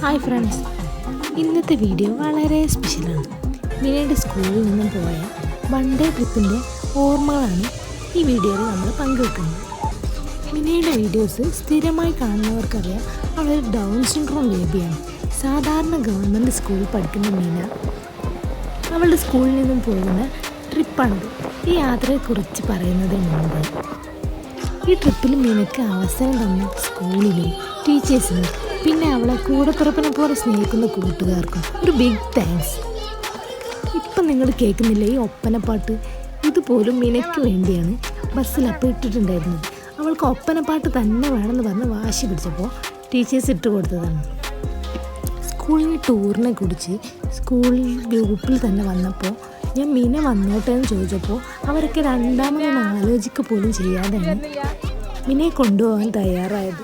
Hi friends, ഇന്നത്തെ video വളരെ സ്പെഷ്യലാണ്. മിനയുടെ സ്കൂളിൽ നിന്നും പോയ വൺ ഡേ ട്രിപ്പിൻ്റെ ഓർമ്മകളാണ് ഈ വീഡിയോയിൽ നമ്മൾ പങ്കുവെക്കുന്നത്. മിനയുടെ വീഡിയോസ് സ്ഥിരമായി കാണുന്നവർക്കറിയാം, അവളൊരു ഡൗൺ സിൻഡ്രോം ബേബിയാണ്. സാധാരണ ഗവൺമെൻറ് സ്കൂളിൽ പഠിക്കുന്ന മിന അവളുടെ സ്കൂളിൽ നിന്നും പോകുന്ന ട്രിപ്പാണിത്. ഈ യാത്രയെക്കുറിച്ച് പറയുന്നതിന് മുമ്പ് ഈ ട്രിപ്പിൽ മിനയ്ക്ക് അവസരം തന്ന സ്കൂളിലും ടീച്ചേഴ്സിനും പിന്നെ അവളെ കൂടപ്പിറപ്പിനെ പോലെ സ്നേഹിക്കുന്ന കൂട്ടുകാർക്കും ഒരു ബിഗ് താങ്ക്സ്. ഇപ്പം നിങ്ങൾ കേൾക്കുന്നില്ല ഈ ഒപ്പനപ്പാട്ട്? ഇതുപോലും മിനയ്ക്ക് വേണ്ടിയാണ് ബസ്സിൽ അപ്പം ഇട്ടിട്ടുണ്ടായിരുന്നത്. അവൾക്ക് ഒപ്പനപ്പാട്ട് തന്നെ വേണമെന്ന് പറഞ്ഞ് വാശി പിടിച്ചപ്പോൾ ടീച്ചേഴ്സ് ഇട്ട് കൊടുത്തതാണ്. സ്കൂളിന് ടൂറിനെ കുറിച്ച് സ്കൂൾ ഗ്രൂപ്പിൽ തന്നെ വന്നപ്പോൾ ഞാൻ മിന വന്നോട്ടെ എന്ന് ചോദിച്ചപ്പോൾ അവരൊക്കെ രണ്ടാമതൊന്ന് ആലോചിക്കുക പോലും ചെയ്യാതെയാണ് മിനയെ കൊണ്ടുപോകാൻ തയ്യാറായത്.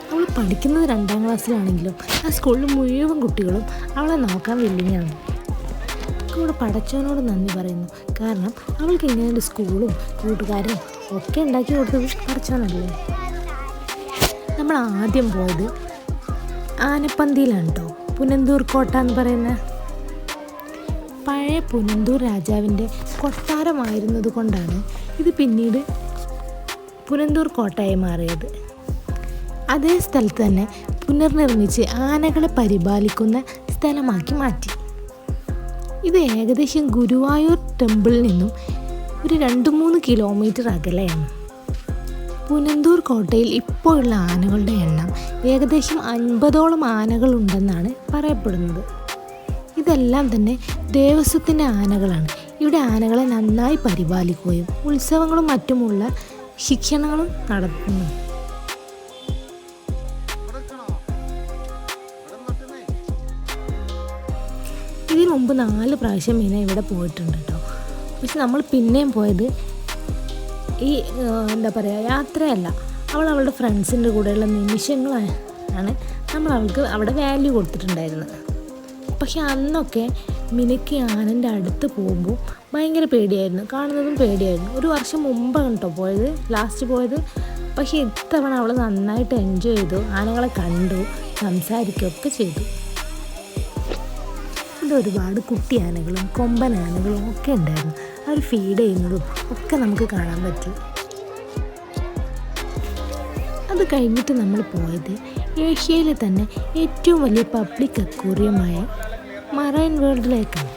അവൾ പഠിക്കുന്നത് 2ാം ക്ലാസ്സിലാണെങ്കിലും ആ സ്കൂളിൽ മുഴുവൻ കുട്ടികളും അവളെ നോക്കാൻ വില്ലിങ്ങാണ്. അവൾ പടച്ചവനോട് നന്ദി പറയുന്നു. കാരണം അവൾക്ക് ഇങ്ങനെ ഒരു സ്കൂളും കൂട്ടുകാരും ഒക്കെ ഉണ്ടാക്കി കൊടുത്തത് പടച്ചവനല്ലേ. നമ്മൾ ആദ്യം പോയത് ആനപ്പന്തിയിലാണ് കേട്ടോ. പുനന്തൂർ കോട്ട എന്ന് പറയുന്ന പഴയ പുനന്തൂർ രാജാവിൻ്റെ കൊട്ടാരമായിരുന്നത് കൊണ്ടാണ് ഇത് പിന്നീട് പുനന്തൂർ കോട്ടയായി മാറിയത്. അതേ സ്ഥലത്ത് തന്നെ പുനർനിർമ്മിച്ച് ആനകളെ പരിപാലിക്കുന്ന സ്ഥലമാക്കി മാറ്റി. ഇത് ഏകദേശം ഗുരുവായൂർ ടെമ്പിളിൽ നിന്നും ഒരു 2-3 കിലോമീറ്റർ അകലെയാണ്. പുനന്തൂർ കോട്ടയിൽ ഇപ്പോഴുള്ള ആനകളുടെ എണ്ണം ഏകദേശം 50ഓളം ആനകളുണ്ടെന്നാണ് പറയപ്പെടുന്നത്. ഇതെല്ലാം തന്നെ ദേവസ്വത്തിൻ്റെ ആനകളാണ്. ഇവിടെ ആനകളെ നന്നായി പരിപാലിക്കുകയും ഉത്സവങ്ങളും മറ്റുമുള്ള ശിക്ഷണങ്ങളും നടത്തുന്നു. ഇതിനു മുമ്പ് 4 പ്രാവശ്യം മിന ഇവിടെ പോയിട്ടുണ്ട് കേട്ടോ. പക്ഷെ നമ്മൾ പിന്നെയും പോയത് ഈ എന്താ പറയുക, യാത്രയല്ല, അവളുടെ ഫ്രണ്ട്സിൻ്റെ കൂടെയുള്ള നിമിഷങ്ങളാണ് നമ്മൾ അവൾക്ക് അവിടെ വാല്യൂ കൊടുത്തിട്ടുണ്ടായിരുന്നത്. പക്ഷെ അന്നൊക്കെ മിനയ്ക്ക് ആനൻ്റെ അടുത്ത് പോകുമ്പോൾ ഭയങ്കര പേടിയായിരുന്നു, കാണുന്നതും പേടിയായിരുന്നു. 1 വർഷം മുമ്പാണ് കേട്ടോ പോയത്, ലാസ്റ്റ് പോയത്. പക്ഷേ ഇത്തവണ അവൾ നന്നായിട്ട് എൻജോയ് ചെയ്തു, ആനകളെ കണ്ടു, സംസാരിക്കുകയൊക്കെ ചെയ്തു. ഇത് ഒരുപാട് കുട്ടി ആനകളും കൊമ്പൻ ആനകളും ഒക്കെ ഉണ്ടായിരുന്നു. അവർ ഫീഡ് ചെയ്യുന്നതും ഒക്കെ നമുക്ക് കാണാൻ പറ്റി. അത് കഴിഞ്ഞിട്ട് നമ്മൾ പോയത് ഏഷ്യയിലെ തന്നെ ഏറ്റവും വലിയ പബ്ലിക് അക്വേറിയമായ മറൈൻ വേൾഡിലേക്കാണ്.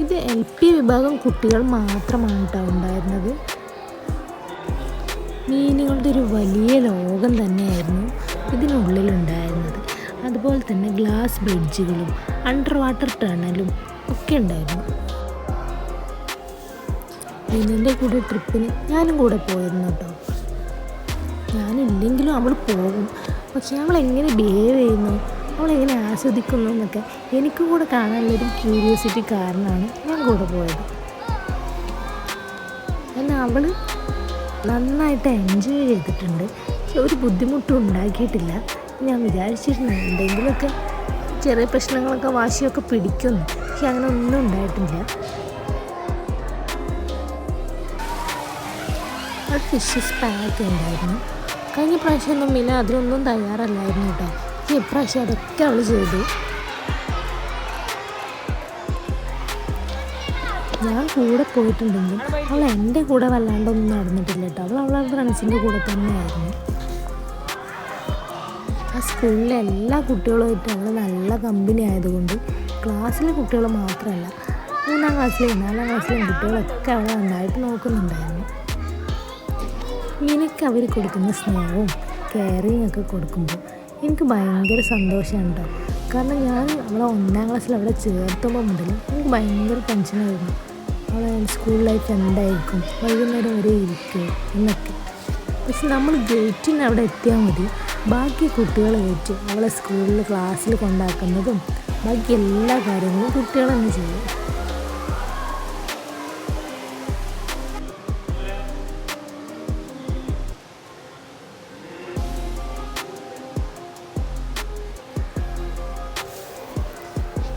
ഇത് LP വിഭാഗം കുട്ടികൾ മാത്രമാണ് കേട്ടോ ഉണ്ടായിരുന്നത്. മീനുകളുടെ ഒരു വലിയ ലോകം തന്നെയായിരുന്നു ഇതിനുള്ളിലുണ്ടായിരുന്നത്. അതുപോലെ തന്നെ ഗ്ലാസ് ബ്രിഡ്ജുകളും അണ്ടർ വാട്ടർ ടണലും ഒക്കെ ഉണ്ടായിരുന്നു. ഇതിൻ്റെ കൂടെ ട്രിപ്പിന് ഞാനും കൂടെ പോയിരുന്നു കേട്ടോ. ഞാനില്ലെങ്കിലും അവൾ പോകും. പക്ഷെ അവൾ എങ്ങനെ ബിഹേവ് ചെയ്യുന്നു, അവളെങ്ങനെ ആസ്വദിക്കുന്നു എന്നൊക്കെ എനിക്കും കൂടെ കാണാനുള്ളൊരു ക്യൂരിയോസിറ്റി കാരണമാണ് ഞാൻ കൂടെ പോയത്. എന്നാൽ അവൾ നന്നായിട്ട് എൻജോയ് ചെയ്തിട്ടുണ്ട്. പക്ഷെ ഒരു ബുദ്ധിമുട്ടും ഉണ്ടാക്കിയിട്ടില്ല. ഞാൻ വിചാരിച്ചിരുന്നു എന്തെങ്കിലുമൊക്കെ ചെറിയ പ്രശ്നങ്ങളൊക്കെ വാശിയൊക്കെ പിടിക്കുന്നു. പക്ഷെ അങ്ങനെ ഒന്നും ഉണ്ടായിട്ടില്ല. അത് ഫിഷസ് പാക്ക് ഉണ്ടായിരുന്നു. കഴിഞ്ഞ പ്രാവശ്യമൊന്നും മിന അതിനൊന്നും തയ്യാറല്ലായിരുന്നു കേട്ടോ. പക്ഷേ ഇപ്രാവശ്യം അതൊക്കെ അവൾ ചെയ്തു. ഞാൻ കൂടെ പോയിട്ടുണ്ടെങ്കിൽ അവൾ എൻ്റെ കൂടെ വല്ലാണ്ടൊന്നും നടന്നിട്ടില്ല കേട്ടോ. അവളുടെ ഫ്രണ്ട്സിൻ്റെ കൂടെ തന്നെയായിരുന്നു. ആ സ്കൂളിലെ എല്ലാ കുട്ടികളുമായിട്ട് അവൾ നല്ല കമ്പനി ആയതുകൊണ്ട് ക്ലാസ്സിലെ കുട്ടികൾ മാത്രമല്ല, 3ാം ക്ലാസ്സിലെയും 4ാം ക്ലാസ്സിലെയും കുട്ടികളൊക്കെ അവളെ നന്നായിട്ട് നോക്കുന്നുണ്ടായിരുന്നു. മിനയ്ക്ക് അവർ കൊടുക്കുന്ന സ്നേഹവും കെയറിങ് ഒക്കെ കൊടുക്കുമ്പോൾ എനിക്ക് ഭയങ്കര സന്തോഷമാണ് കേട്ടോ. കാരണം ഞാൻ അവളെ 1ാം ക്ലാസ്സിൽ അവിടെ ചേർത്തുമ്പോൾ മുതൽ എനിക്ക് ഭയങ്കര ടെൻഷനായിരുന്നു. അവളെ സ്കൂൾ ലൈഫ് എന്തായിരിക്കും, വൈകുന്നേരം വരെ ഇരിക്കുക എന്നൊക്കെ. പക്ഷെ നമ്മൾ ഗേറ്റിന് അവിടെ എത്തിയാൽ മതി, ബാക്കി കുട്ടികളെ വെച്ച് അവളെ സ്കൂളിൽ ക്ലാസ്സിൽ കൊണ്ടാക്കുന്നതും ബാക്കി എല്ലാ കാര്യങ്ങളും കുട്ടികൾ തന്നെ ചെയ്യും.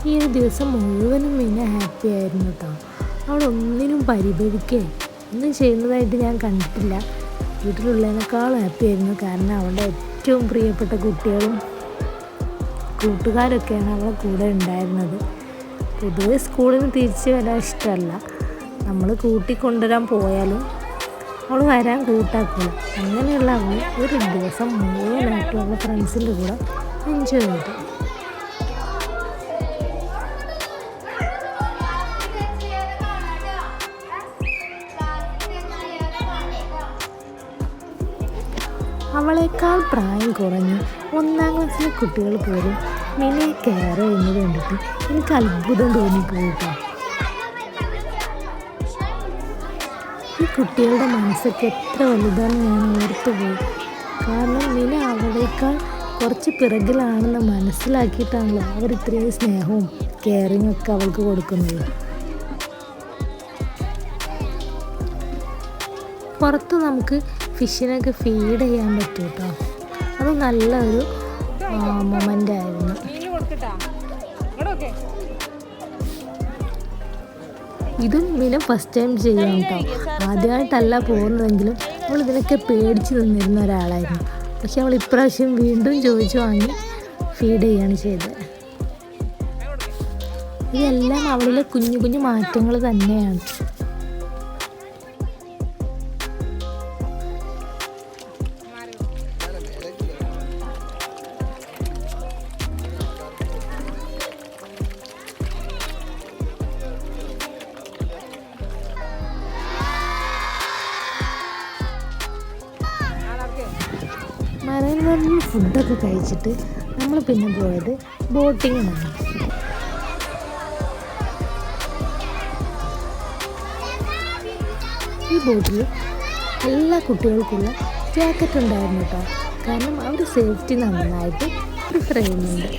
ഈ ഒരു ദിവസം മുഴുവനും മിന ഹാപ്പി ആയിരുന്നു കേട്ടോ. അവൾ ഒന്നിനും പരിഭവിക്കുകയോ ഒന്നും ചെയ്യുന്നതായിട്ട് ഞാൻ കണ്ടിട്ടില്ല. വീട്ടിലുള്ളതിനേക്കാളും ഹാപ്പി ആയിരുന്നു. കാരണം അവളുടെ ഏറ്റവും പ്രിയപ്പെട്ട കുട്ടികളും കൂട്ടുകാരൊക്കെയാണ് അവളെ കൂടെ ഉണ്ടായിരുന്നത്. പൊതുവെ സ്കൂളിൽ നിന്ന് തിരിച്ച് വരാൻ ഇഷ്ടമല്ല. നമ്മൾ കൂട്ടിക്കൊണ്ടുവരാൻ പോയാലും അവൾ വരാൻ കൂട്ടാക്കില്ല. അങ്ങനെയുള്ള അവൾ ഒരു ദിവസം മുഴുവനായിട്ടും അവളുടെ ഫ്രണ്ട്സിൻ്റെ കൂടെ എൻജോയ് ചെയ്തു. അവളേക്കാൾ പ്രായം കുറഞ്ഞ് 1ാം ക്ലാസ്സിലെ കുട്ടികൾ പോലും മിനിയെ കെയർ ചെയ്യുന്നത് കണ്ടിട്ട് എനിക്ക് അത്ഭുതം തോന്നിപ്പോയി കേട്ടോ. ഈ കുട്ടികളുടെ മനസ്സൊക്കെ എത്ര വലുതാണെന്ന് ഞാൻ ഓർത്തുപോയി. കാരണം മിന അവളേക്കാൾ കുറച്ച് പിറകിലാണെന്ന് മനസ്സിലാക്കിയിട്ടാണല്ലോ അവർ ഇത്രയും സ്നേഹവും കെയറിങ്ങും ഒക്കെ അവൾക്ക് കൊടുക്കുന്നത്. പുറത്ത് നമുക്ക് ഫിഷിനൊക്കെ ഫീഡ് ചെയ്യാൻ പറ്റും കേട്ടോ. അത് നല്ലൊരു മൊമെൻ്റ് ആയിരുന്നു. ഇതും മിന ഫസ്റ്റ് ടൈം ചെയ്യാം കേട്ടോ. ആദ്യമായിട്ടല്ല പോകുന്നതെങ്കിലും അവൾ ഇതിനൊക്കെ പേടിച്ച് നിന്നിരുന്ന ഒരാളായിരുന്നു. പക്ഷെ അവൾ ഇപ്രാവശ്യം വീണ്ടും ചോദിച്ചു വാങ്ങി ഫീഡ് ചെയ്യാണ് ചെയ്തത്. ഇതെല്ലാം അവളിലെ കുഞ്ഞു കുഞ്ഞു മാറ്റങ്ങൾ തന്നെയാണ്. മറൈൻ വേൾഡിൽ ഫുഡൊക്കെ കഴിച്ചിട്ട് നമ്മൾ പിന്നെ പോയത് ബോട്ടിങ്ങിനാണ്. ഈ ബോട്ടിൽ എല്ലാ കുട്ടികൾക്കുള്ള ജാക്കറ്റ് ഉണ്ടായിരുന്നു കേട്ടോ. കാരണം അവർ സേഫ്റ്റി നന്നായിട്ട് പ്രിഫർ ചെയ്യുന്നുണ്ട്.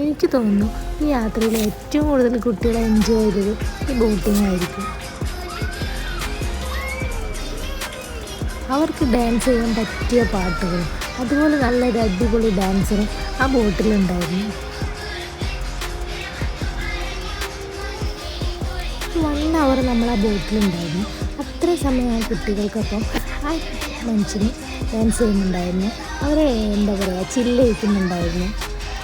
എനിക്ക് തോന്നുന്നു ഈ യാത്രയിൽ ഏറ്റവും കൂടുതൽ കുട്ടികളെ എൻജോയ് ചെയ്തത് ഈ ബോട്ടിങ് ആയിരിക്കും. അവർക്ക് ഡാൻസ് ചെയ്യാൻ പറ്റിയ പാട്ടുകളും അതുപോലെ നല്ലൊരു അടിപൊളി ഡാൻസറും ആ ബോട്ടിലുണ്ടായിരുന്നു. 1 അവർ നമ്മൾ ആ ബോട്ടിലുണ്ടായിരുന്നു. അത്ര സമയം ആ കുട്ടികൾക്കൊപ്പം ആ മനുഷ്യന് ഡാൻസ് ചെയ്യുന്നുണ്ടായിരുന്നു. അവരെ എന്താ പറയുക, ചില്ലയിക്കുന്നുണ്ടായിരുന്നു.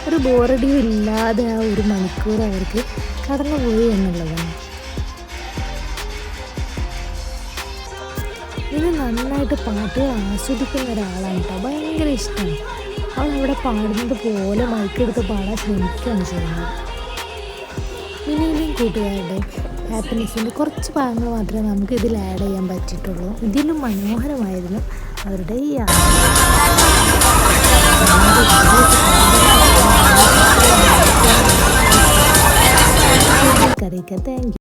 ഒരു ബോറടിയും ഇല്ലാതെ ആ 1 മണിക്കൂർ അവർക്ക് കടന്നുപോയി എന്നുള്ളതാണ്. ഇത് നന്നായിട്ട് പാട്ടുകൾ ആസ്വദിക്കുന്ന ഒരാളാണ് കേട്ടോ. ഭയങ്കര ഇഷ്ടമാണ്. അവൾ അവിടെ പാടുന്നത് പോലെ മൈക്കെടുത്ത് പാടാൻ ശ്രമിക്കുകയാണ് ചെയ്യുന്നത്. മിനിയുടെയും കൂട്ടുകാരുടെയും ഹാപ്പിനെസ്സിൻ്റെ കുറച്ച് ഭാഗങ്ങൾ മാത്രമേ നമുക്ക് ഇതിൽ ആഡ് ചെയ്യാൻ പറ്റിയിട്ടുള്ളൂ. ഇതിലും മനോഹരമായിരുന്നു അവരുടെ ഈ യാത്ര. Thank you.